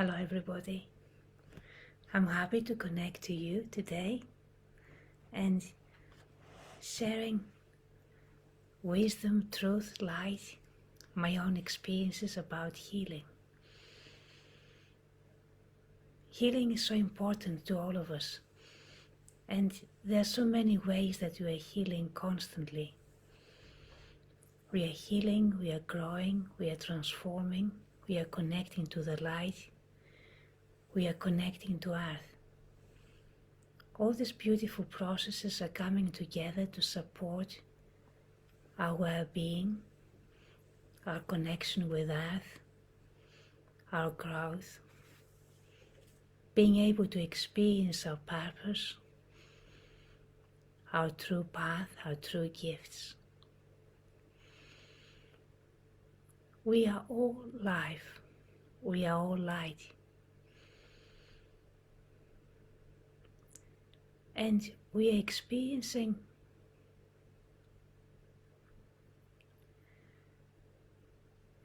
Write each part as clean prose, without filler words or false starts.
Hello everybody. I'm happy to connect to you today and sharing wisdom, truth, light, my own experiences about healing. Healing is so important to all of us, and there are so many ways that we are healing constantly. We are healing, we are growing, we are transforming, we are connecting to the light, we are connecting to earth. All these beautiful processes are coming together to support our well-being, our connection with earth, our growth, being able to experience our purpose, our true path, our true gifts. We are all life, we are all light. And we are experiencing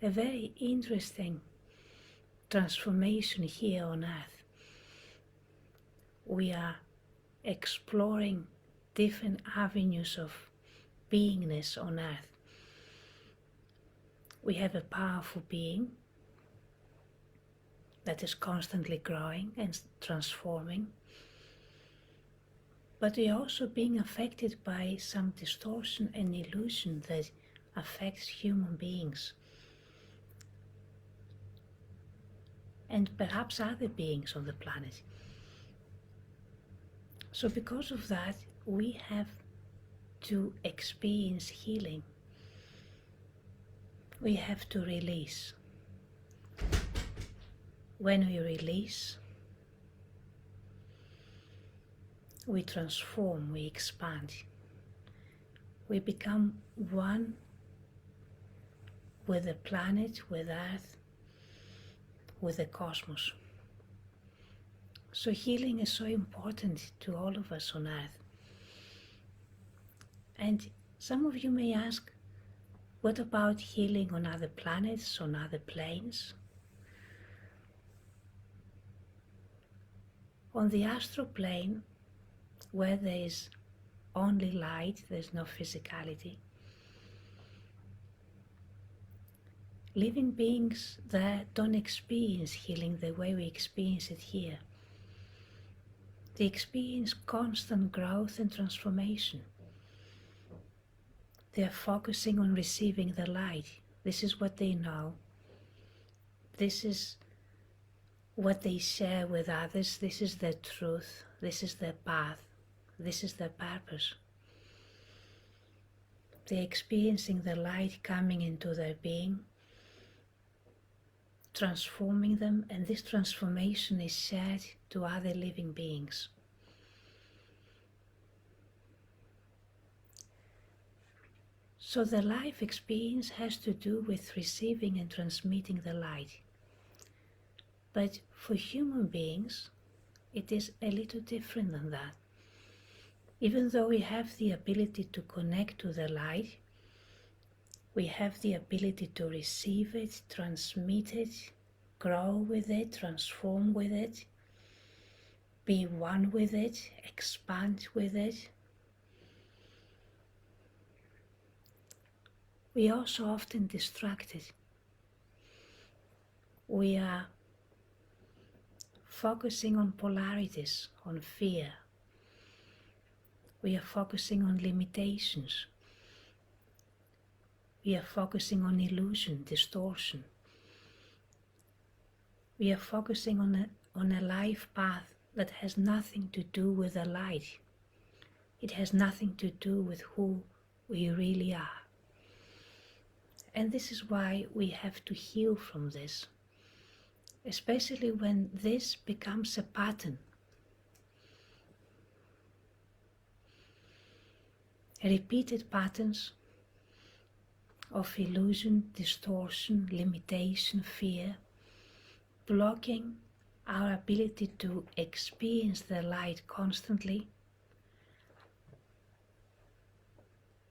a very interesting transformation here on earth. We are exploring different avenues of beingness on earth. We have a powerful being that is constantly growing and transforming. But we are also being affected by some distortion and illusion that affects human beings and perhaps other beings on the planet. So because of that, we have to experience healing. We have to release. When we release, we transform, we expand. We become one with the planet, with Earth, with the cosmos. So healing is so important to all of us on Earth. And some of you may ask, what about healing on other planets, on other planes? On the astral plane, where there is only light, there's no physicality. Living beings there don't experience healing the way we experience it here. They experience constant growth and transformation. They are focusing on receiving the light. This is what they know. This is what they share with others. This is their truth. This is their path. This is their purpose. They're experiencing the light coming into their being, transforming them, and this transformation is shared to other living beings. So the life experience has to do with receiving and transmitting the light. But for human beings, it is a little different than that. Even though we have the ability to connect to the light, we have the ability to receive it, transmit it, grow with it, transform with it, be one with it, expand with it. We are also often distracted. We are focusing on polarities, on fear. We are focusing on limitations. We are focusing on illusion, distortion. We are focusing on a life path that has nothing to do with the light. It has nothing to do with who we really are. And this is why we have to heal from this, especially when this becomes a pattern. Repeated patterns of illusion, distortion, limitation, fear, blocking our ability to experience the light constantly,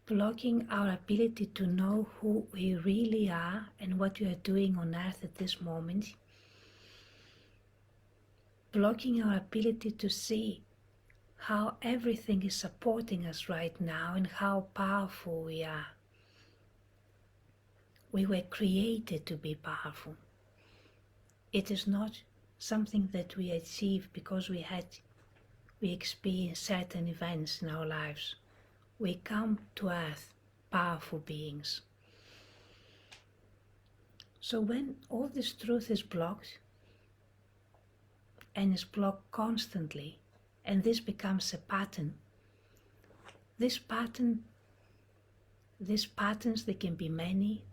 blocking our ability to know who we really are and what we are doing on earth at this moment, blocking our ability to see how everything is supporting us right now and how powerful we are. We were created to be powerful. It is not something that we achieve because we experience certain events in our lives. We come to earth powerful beings. So when all this truth is blocked, and is blocked constantly, and this becomes a pattern, these patterns, they can be many.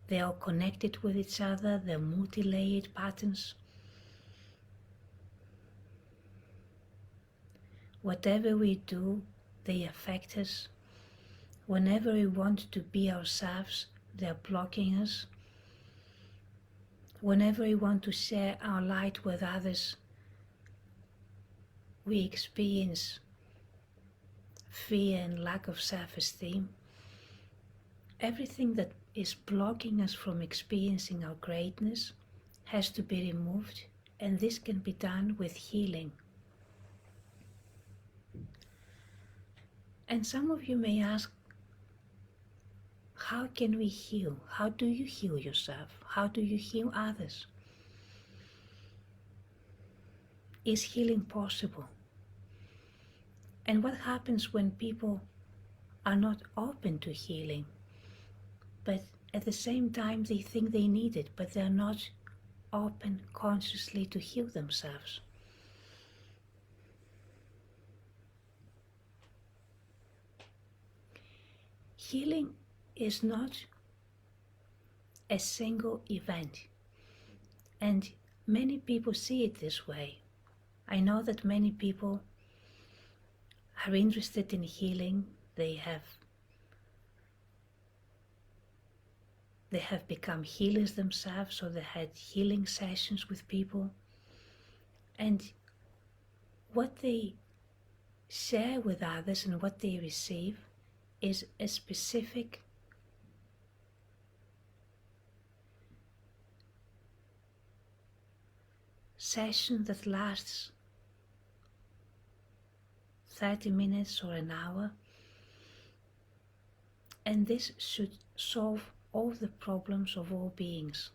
They are connected with each other, they're multi-layered patterns. Whatever we do, they affect us. Whenever we want to be ourselves, they're blocking us. Whenever we want to share our light with others, we experience fear and lack of self-esteem. Everything that is blocking us from experiencing our greatness has to be removed, and this can be done with healing. And some of you may ask, how can we heal? How do you heal yourself? How do you heal others? Is healing possible? And what happens when people are not open to healing, but at the same time they think they need it, but they're not open consciously to heal themselves? Healing is not a single event, and many people see it this way. I know that many people are interested in healing. They have become healers themselves, or they had healing sessions with people, and what they share with others and what they receive is a specific session that lasts 30 minutes or an hour, and this should solve all the problems of all beings,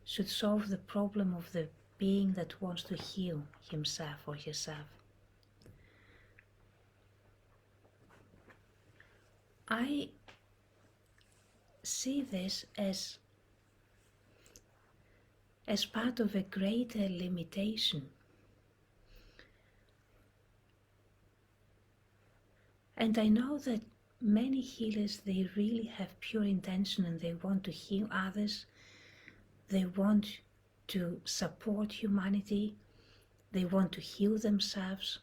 should solve the problem of the being that wants to heal himself or herself. I see this as part of a greater limitation. And I know that many healers, they really have pure intention and they want to heal others. They want to support humanity. They want to heal themselves.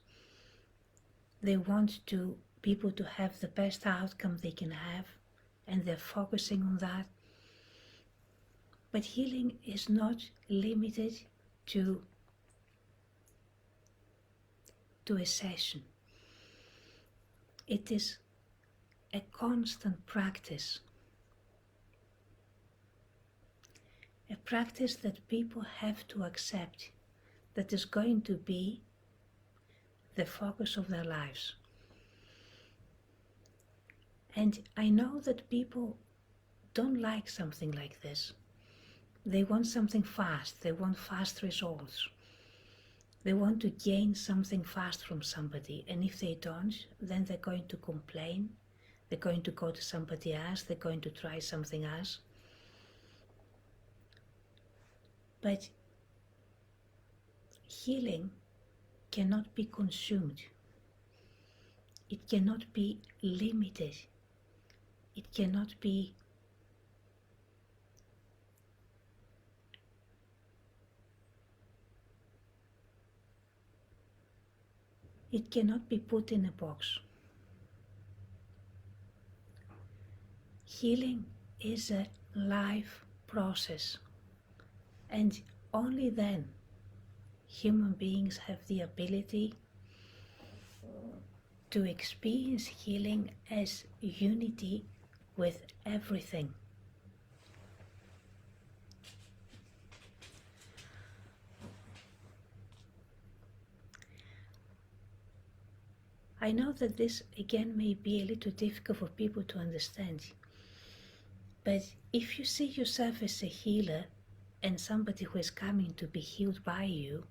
They want people to have the best outcome they can have, and they're focusing on that. But healing is not limited to a session. It is a constant practice. A practice that people have to accept, that is going to be the focus of their lives. And I know that people don't like something like this. They want something fast. They want fast results. They want to gain something fast from somebody, and if they don't, then they're going to complain. They're going to go to somebody else. They're going to try something else. But healing cannot be consumed. It cannot be limited. It cannot be put in a box. Healing is a life process, and only then human beings have the ability to experience healing as unity with everything. I know that this again may be a little difficult for people to understand, but if you see yourself as a healer and somebody who is coming to be healed by you,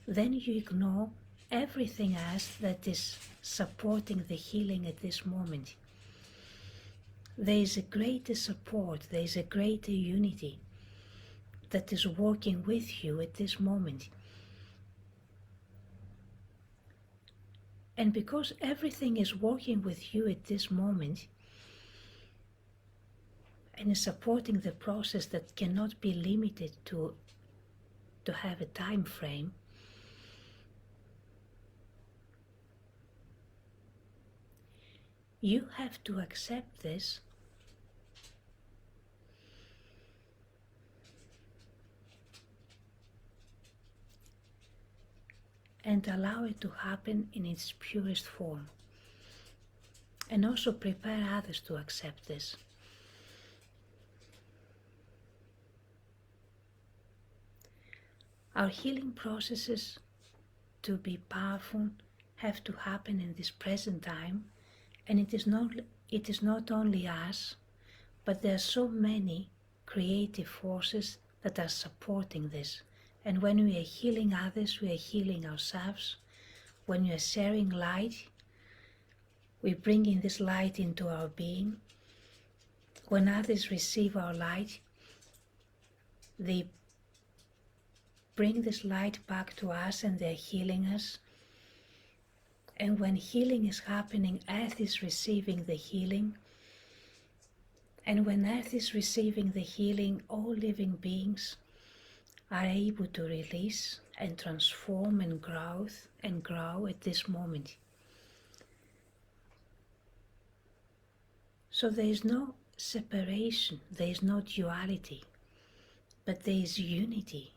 then you ignore everything else that is supporting the healing at this moment. There is a greater support, there is a greater unity that is working with you at this moment. And because everything is working with you at this moment and is supporting the process that cannot be limited to have a time frame, you have to accept this and allow it to happen in its purest form. And also prepare others to accept this. Our healing processes, to be powerful, have to happen in this present time, and it is not only us, but there are so many creative forces that are supporting this. And when we are healing others, we are healing ourselves. When we are sharing light, we bring in this light into our being. When others receive our light, they bring this light back to us and they're healing us. And when healing is happening, Earth is receiving the healing. And when Earth is receiving the healing, all living beings are able to release and transform and grow at this moment. So there is no separation, there is no duality, but there is unity.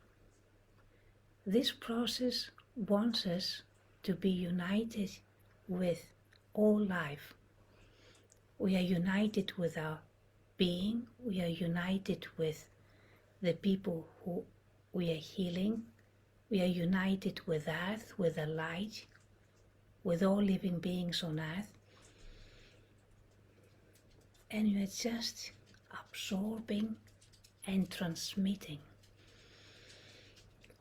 This process wants us to be united with all life. We are united with our being, we are united with the people who we are healing, we are united with Earth, with the light, with all living beings on Earth, and you are just absorbing and transmitting.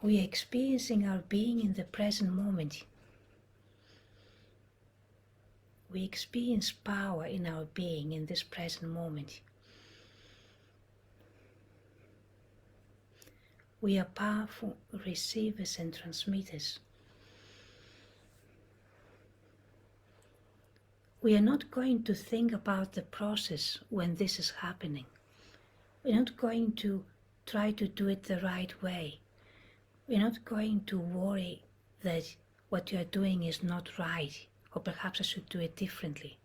We are experiencing our being in the present moment. We experience power in our being in this present moment. We are powerful receivers and transmitters. We are not going to think about the process when this is happening. We're not going to try to do it the right way. We're not going to worry that what you are doing is not right, or perhaps I should do it differently.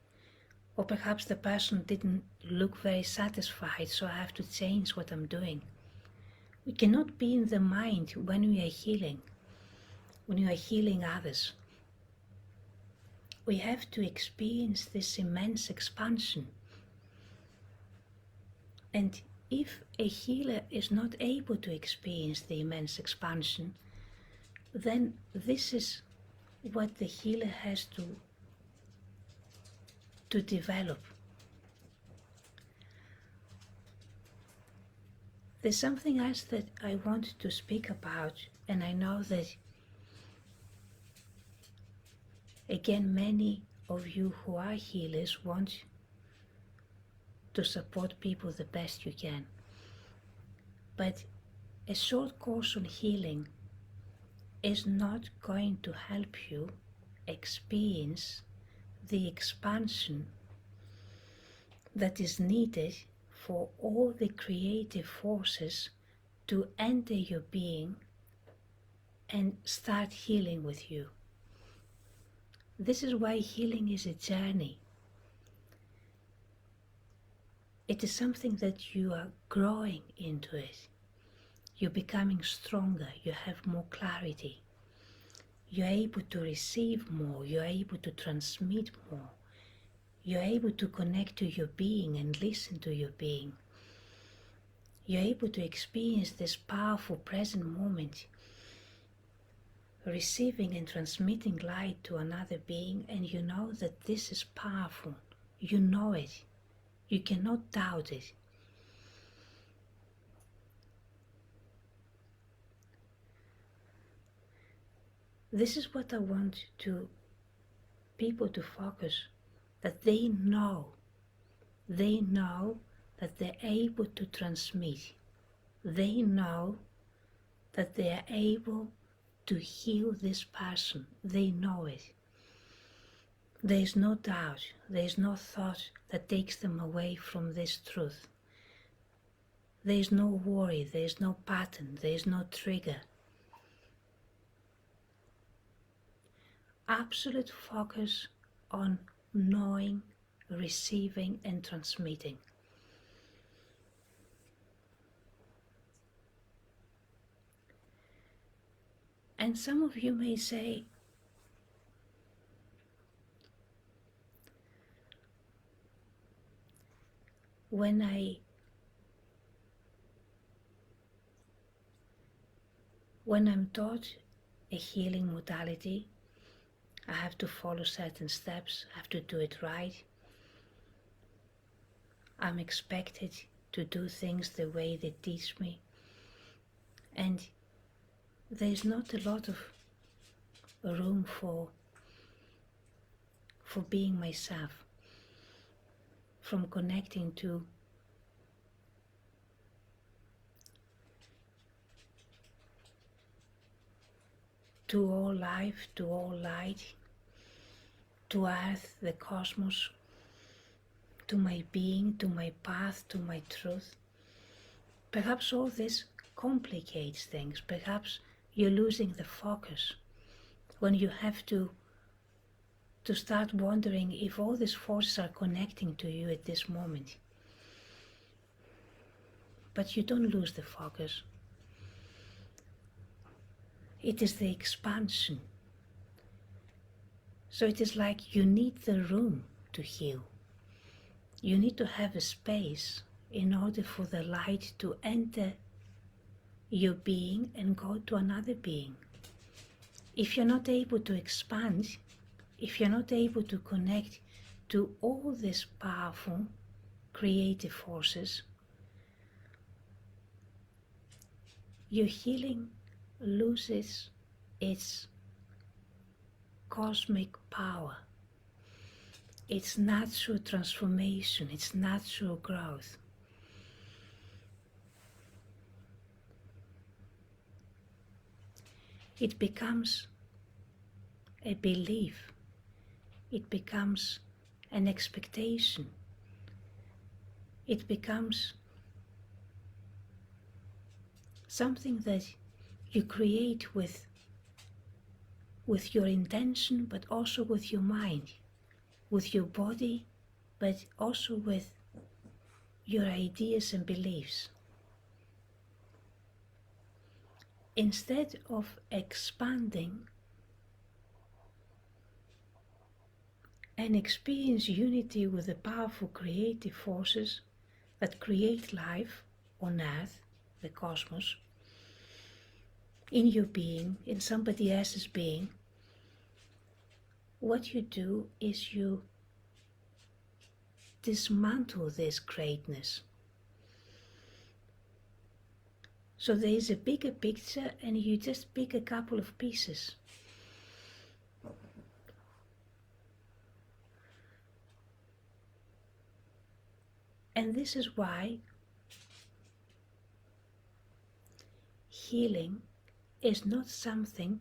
Or perhaps the person didn't look very satisfied, so I have to change what I'm doing. We cannot be in the mind when we are healing others. We have to experience this immense expansion. And if a healer is not able to experience the immense expansion, then this is what the healer has to develop. There's something else that I want to speak about, and I know that, again, many of you who are healers want to support people the best you can. But a short course on healing is not going to help you experience the expansion that is needed for all the creative forces to enter your being and start healing with you. This is why healing is a journey. It is something that you are growing into it. You're becoming stronger, you have more clarity. You're able to receive more, you're able to transmit more. You're able to connect to your being and listen to your being. You're able to experience this powerful present moment receiving and transmitting light to another being, and you know that this is powerful. You know it. You cannot doubt it. This is what I want people to focus, that they know that they're able to transmit. They know that they are able to heal this person. They know it. There is no doubt, there is no thought that takes them away from this truth. There is no worry, there is no pattern, there is no trigger. Absolute focus on knowing, receiving and transmitting. And some of you may say, when I'm taught a healing modality, I have to follow certain steps, I have to do it right. I'm expected to do things the way they teach me. And there's not a lot of room for being myself, from connecting to all life, to all light, to earth, the cosmos, to my being, to my path, to my truth. Perhaps all this complicates things. Perhaps you're losing the focus when you have to start wondering if all these forces are connecting to you at this moment. But you don't lose the focus. It is the expansion. So it is like you need the room to heal. You need to have a space in order for the light to enter your being and go to another being. If you're not able to expand, if you're not able to connect to all these powerful creative forces, your healing loses its cosmic power, its natural transformation, its natural growth. It becomes a belief. It becomes an expectation. It becomes something that you create with your intention, but also with your mind, with your body, but also with your ideas and beliefs. Instead of expanding and experience unity with the powerful creative forces that create life on earth, the cosmos, in your being, in somebody else's being, what you do is you dismantle this greatness. So there is a bigger picture and you just pick a couple of pieces. And this is why healing is not something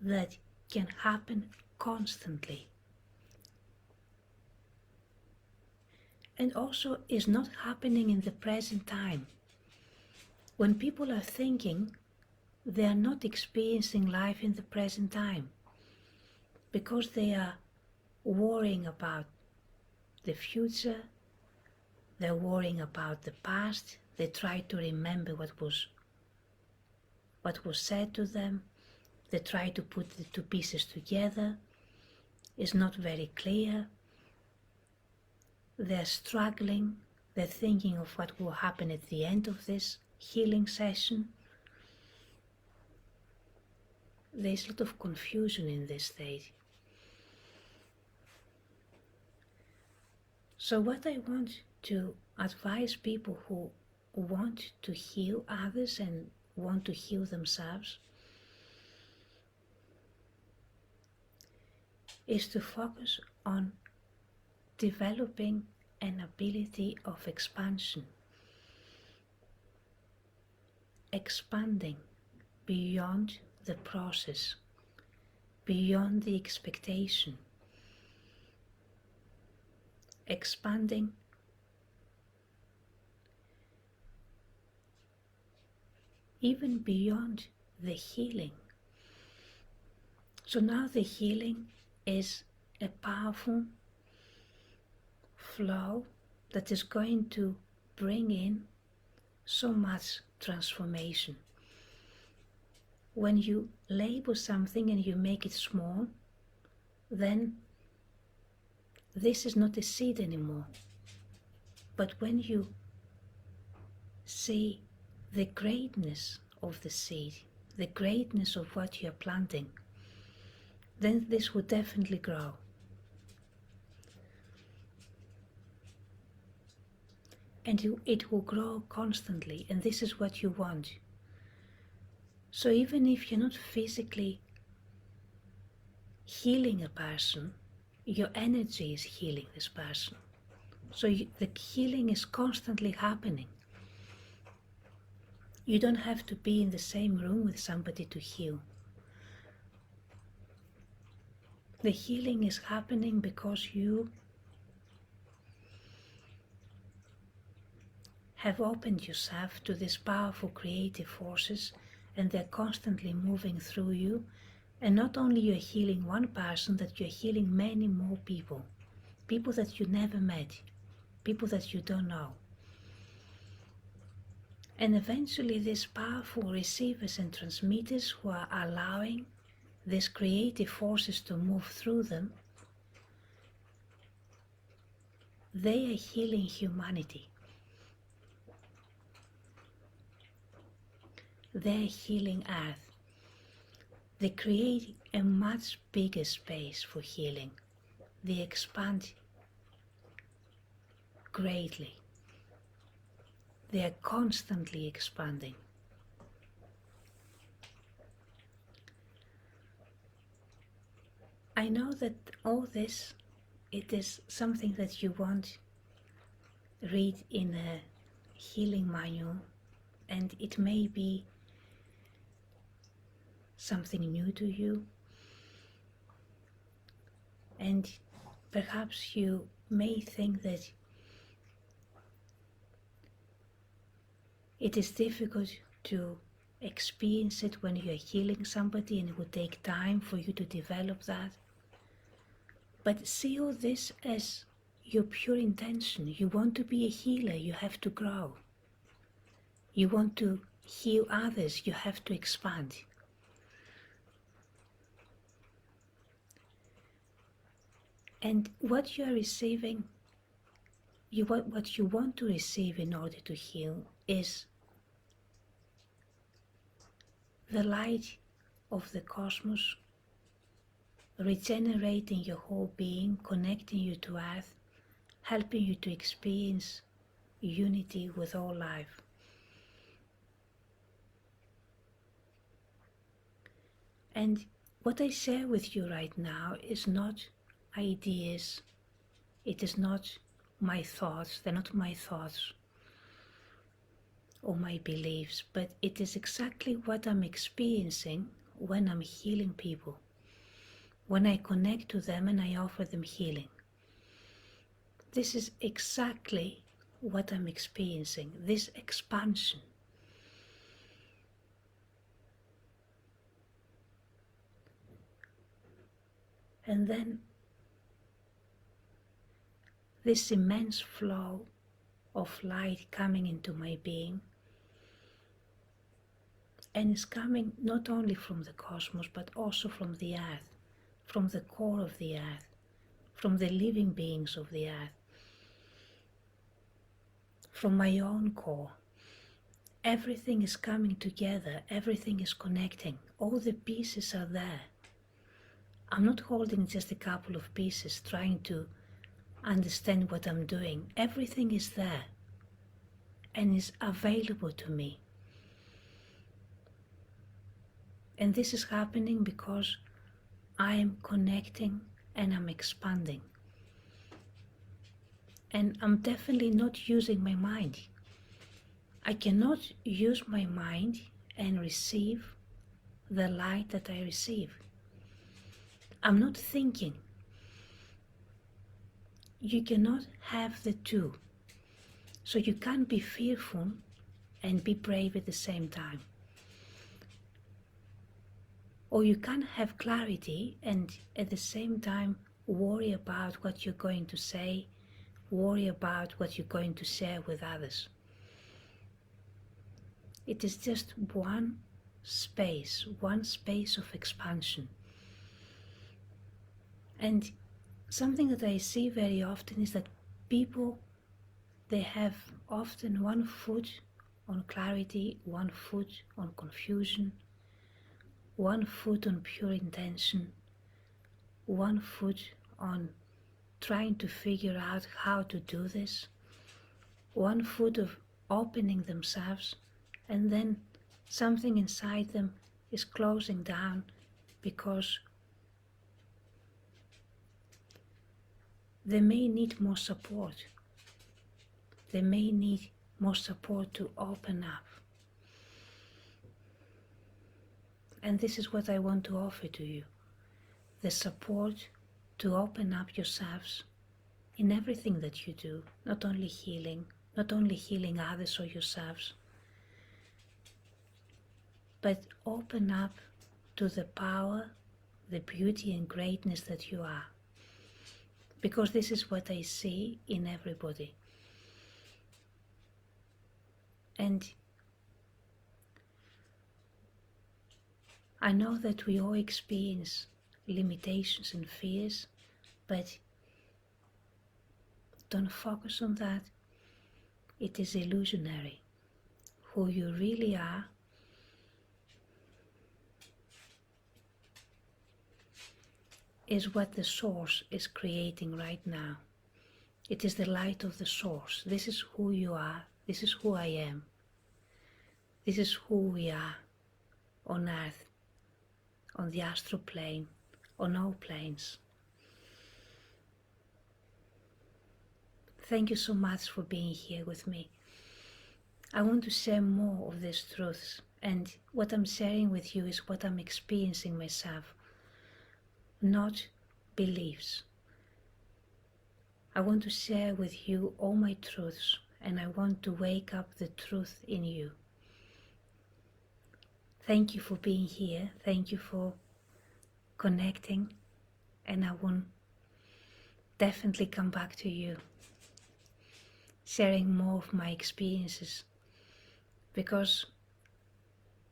that can happen constantly. And also is not happening in the present time. When people are thinking, they are not experiencing life in the present time because they are worrying about the future, they're worrying about the past, they try to remember what was said to them, they try to put the two pieces together, it's not very clear, they're struggling, they're thinking of what will happen at the end of this healing session. there's a lot of confusion in this state. So what I want to advise people who want to heal others and want to heal themselves is to focus on developing an ability of expansion, expanding beyond the process, beyond the expectation, expanding even beyond the healing. So now the healing is a powerful flow that is going to bring in so much transformation. When you label something and you make it small, then this is not a seed anymore. But when you see the greatness of the seed, the greatness of what you are planting, then this will definitely grow. And it will grow constantly, and this is what you want. So even if you're not physically healing a person, your energy is healing this person. So the healing is constantly happening. You don't have to be in the same room with somebody to heal. The healing is happening because you have opened yourself to these powerful creative forces, and they're constantly moving through you. And not only you're healing one person, that you're healing many more people. People that you never met, people that you don't know. And eventually these powerful receivers and transmitters who are allowing these creative forces to move through them, they are healing humanity. They are healing Earth. They create a much bigger space for healing. They expand greatly. They are constantly expanding. I know that all this, it is something that you won't read in a healing manual, and it may be something new to you, and perhaps you may think that it is difficult to experience it when you are healing somebody, and it would take time for you to develop that. But see all this as your pure intention. You want to be a healer, you have to grow. You want to heal others, you have to expand. And what you are receiving, what you want to receive in order to heal is the light of the cosmos, regenerating your whole being, connecting you to Earth, helping you to experience unity with all life. And what I share with you right now is not ideas, it is not my thoughts, they're not my thoughts or my beliefs, but it is exactly what I'm experiencing when I'm healing people, when I connect to them and I offer them healing. This is exactly what I'm experiencing, this expansion. And then this immense flow of light coming into my being, and it's coming not only from the cosmos but also from the Earth, from the core of the Earth, from the living beings of the Earth, from my own core. everything is coming together, everything is connecting, all the pieces are there. I'm not holding just a couple of pieces trying to understand what I'm doing. Everything is there and is available to me. And this is happening because I am connecting and I'm expanding. And I'm definitely not using my mind. I cannot use my mind and receive the light that I receive. I'm not thinking. You cannot have the two. So you can't be fearful and be brave at the same time. Or you can't have clarity and at the same time worry about what you're going to say, worry about what you're going to share with others. It is just one space of expansion. And something that I see very often is that people, they have often one foot on clarity, one foot on confusion, one foot on pure intention, one foot on trying to figure out how to do this, one foot of opening themselves, and then something inside them is closing down because they may need more support. They may need more support to open up. And this is what I want to offer to you. The support to open up yourselves in everything that you do, not only healing others or yourselves, but open up to the power, the beauty and greatness that you are. Because this is what I see in everybody. And I know that we all experience limitations and fears, but don't focus on that. It is illusionary. Who you really are is what the source is creating right now. It is the light of the source. This is who you are. This is who I am. This is who we are on earth, on the astral plane, on all planes. Thank you so much for being here with me. I want to share more of these truths, and what I'm sharing with you is what I'm experiencing myself, not beliefs. I want to share with you all my truths, and I want to wake up the truth in you. Thank you for being here. Thank you for connecting, and I will definitely come back to you, sharing more of my experiences, because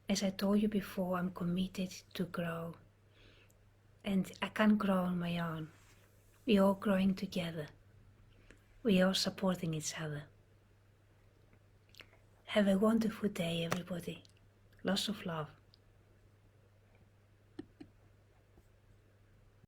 as I told you before, I'm committed to grow, and I can't grow on my own. We're all growing together. We're all supporting each other. Have a wonderful day, everybody. Lots of love.